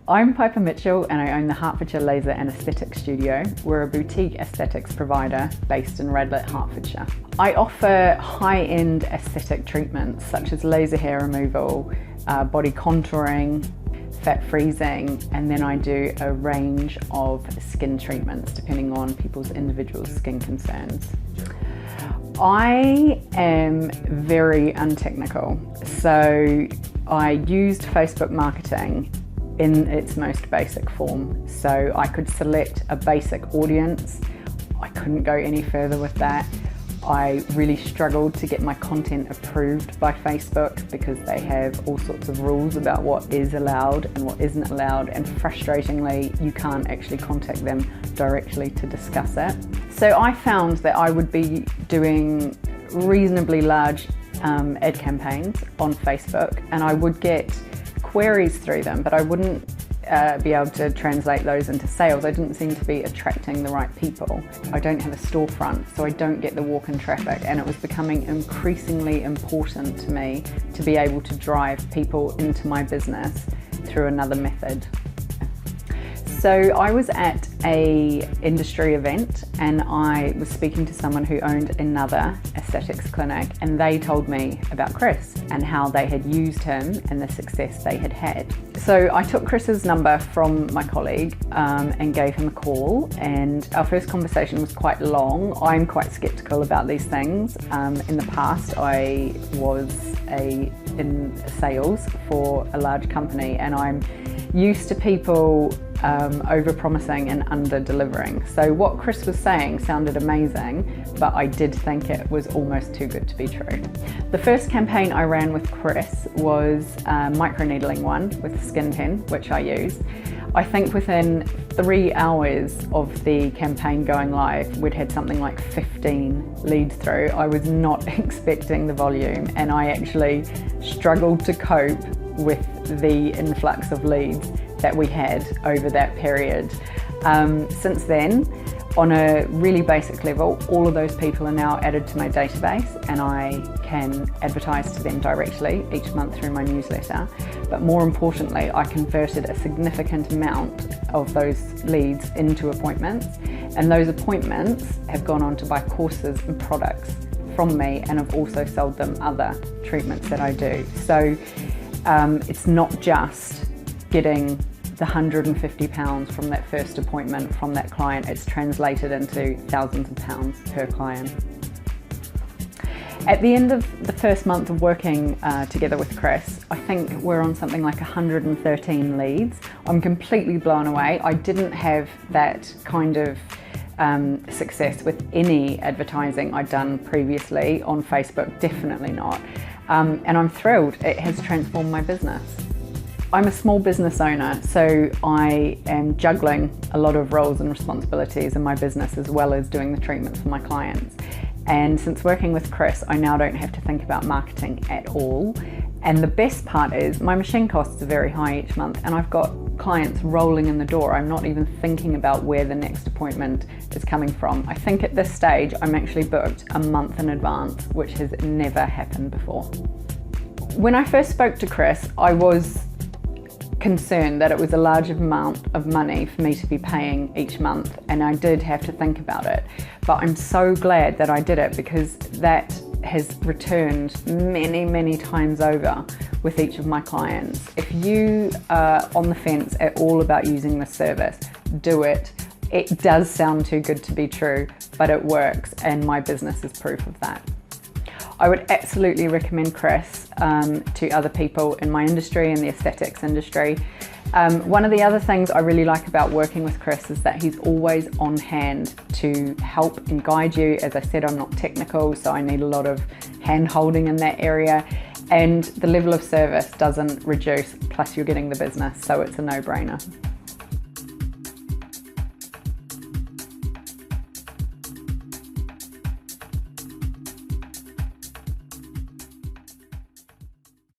I'm Piper Mitchell and I own the Hertfordshire Laser and Aesthetics Studio. We're a boutique aesthetics provider based in Radlett, Hertfordshire. I offer high-end aesthetic treatments such as laser hair removal, body contouring, fat freezing, and then I do a range of skin treatments depending on people's individual skin concerns. I am very untechnical, so I used Facebook marketing in its most basic form. So I could select a basic audience. I couldn't go any further with that. I really struggled to get my content approved by Facebook because they have all sorts of rules about what is allowed and what isn't allowed, and frustratingly you can't actually contact them directly to discuss it. So I found that I would be doing reasonably large ad campaigns on Facebook, and I would get queries through them, but I wouldn't be able to translate those into sales. I didn't seem to be attracting the right people. I don't have a storefront, so I don't get the walk-in traffic, and it was becoming increasingly important to me to be able to drive people into my business through another method. So I was at an industry event and I was speaking to someone who owned another aesthetics clinic, and they told me about Chris and how they had used him and the success they had had. So I took Chris's number from my colleague and gave him a call, and our first conversation was quite long. I'm quite skeptical about these things. In the past I was in sales for a large company, and I'm used to people over-promising and under-delivering. So what Chris was saying sounded amazing, but I did think it was almost too good to be true. The first campaign I ran with Chris was a microneedling one with Skin Pen, which I use. I think within 3 hours of the campaign going live, we'd had something like 15 leads through. I was not expecting the volume, and I actually struggled to cope with the influx of leads that we had over that period. Since then, on a really basic level, all of those people are now added to my database, and I can advertise to them directly each month through my newsletter. But more importantly, I converted a significant amount of those leads into appointments, and those appointments have gone on to buy courses and products from me, and I've also sold them other treatments that I do. So it's not just getting the £150 from that first appointment from that client, it's translated into thousands of pounds per client. At the end of the first month of working together with Chris, I think we're on something like 113 leads. I'm completely blown away. I didn't have that kind of success with any advertising I'd done previously on Facebook, definitely not. And I'm thrilled. It has transformed my business. I'm a small business owner, so I am juggling a lot of roles and responsibilities in my business as well as doing the treatments for my clients. And since working with Chris, I now don't have to think about marketing at all. And the best part is my machine costs are very high each month, and I've got clients rolling in the door. I'm not even thinking about where the next appointment is coming from. I think at this stage I'm actually booked a month in advance, which has never happened before. When I first spoke to Chris, I was concerned that it was a large amount of money for me to be paying each month, and I did have to think about it. But I'm so glad that I did it, because that has returned many, many times over with each of my clients. If you are on the fence at all about using this service, do it. It does sound too good to be true, but it works, and my business is proof of that. I would absolutely recommend Chris to other people in my industry, in the aesthetics industry. One of the other things I really like about working with Chris is that he's always on hand to help and guide you. As I said, I'm not technical, so I need a lot of hand holding in that area. And the level of service doesn't reduce, plus you're getting the business, so it's a no-brainer.